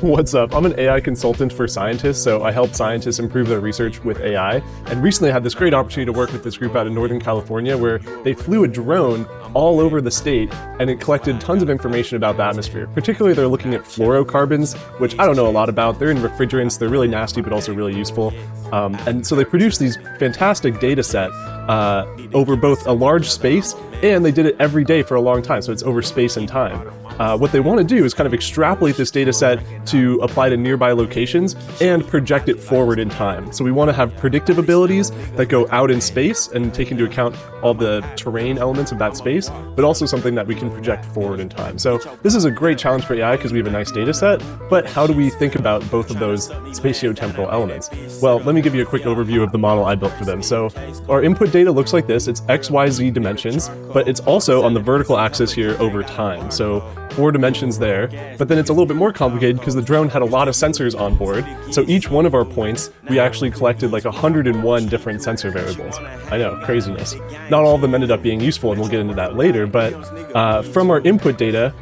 What's up? I'm an AI consultant for scientists, so I help scientists improve their research with AI. And recently I had this great opportunity to work with this group out in Northern California where they flew a drone all over the state and it collected tons of information about the atmosphere. Particularly they're looking at fluorocarbons, which I don't know a lot about. They're in refrigerants, they're really nasty but also really useful. And so they produced these fantastic data set over both a large space, and they did it every day for a long time, so it's over space and time. What they want to do is kind of extrapolate this data set to apply to nearby locations and project it forward in time. So we want to have predictive abilities that go out in space and take into account all the terrain elements of that space, but also something that we can project forward in time. So this is a great challenge for AI because we have a nice data set, but how do we think about both of those spatiotemporal elements? Well, let me give you a quick overview of the model I built for them. So our input data looks like this. It's X, Y, Z dimensions, but it's also on the vertical axis here over time. So 4 dimensions there, but then it's a little bit more complicated because the drone had a lot of sensors on board. So each one of our points, we actually collected like 101 different sensor variables. I know, craziness. Not all of them ended up being useful, and we'll get into that later, but from our input data,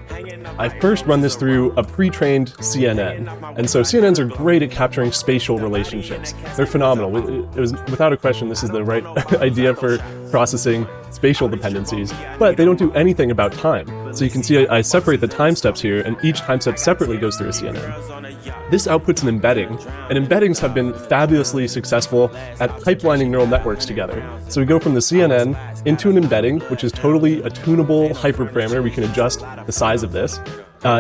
I first run this through a pre-trained CNN. And so CNNs are great at capturing spatial relationships. They're phenomenal. It was, without a question, this is the right idea for processing spatial dependencies, but they don't do anything about time. So you can see I separate the time steps here, and each time step separately goes through a CNN. This outputs an embedding, and embeddings have been fabulously successful at pipelining neural networks together. So we go from the CNN into an embedding, which is totally a tunable hyperparameter. We can adjust the size of this.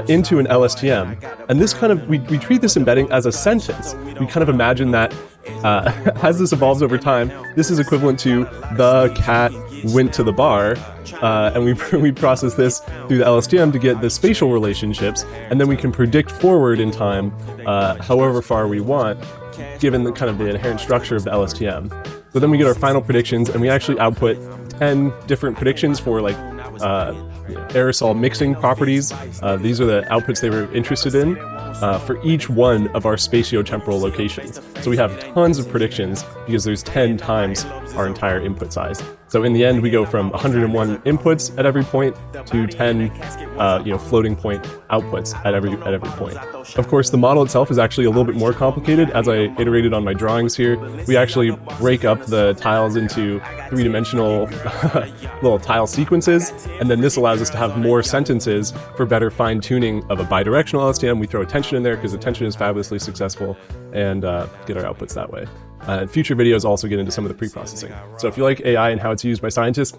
Into an LSTM. And this kind of, we treat this embedding as a sentence. We kind of imagine that as this evolves over time, this is equivalent to the cat went to the bar, and we process this through the LSTM to get the spatial relationships, and then we can predict forward in time however far we want, given the kind of the inherent structure of the LSTM. So then we get our final predictions, and we actually output 10 different predictions for like aerosol mixing properties. These are the outputs they were interested in for each one of our spatiotemporal locations. So we have tons of predictions because there's 10 times our entire input size. So in the end, we go from 101 inputs at every point to 10 floating point outputs at every point. Of course, the model itself is actually a little bit more complicated. As I iterated on my drawings here, we actually break up the tiles into 3-dimensional little tile sequences, and then this allows us to have more sentences for better fine-tuning of a bidirectional LSTM. We throw attention in there because attention is fabulously successful, and get our outputs that way. Future videos also get into some of the pre-processing. So if you like AI and how it's used by scientists,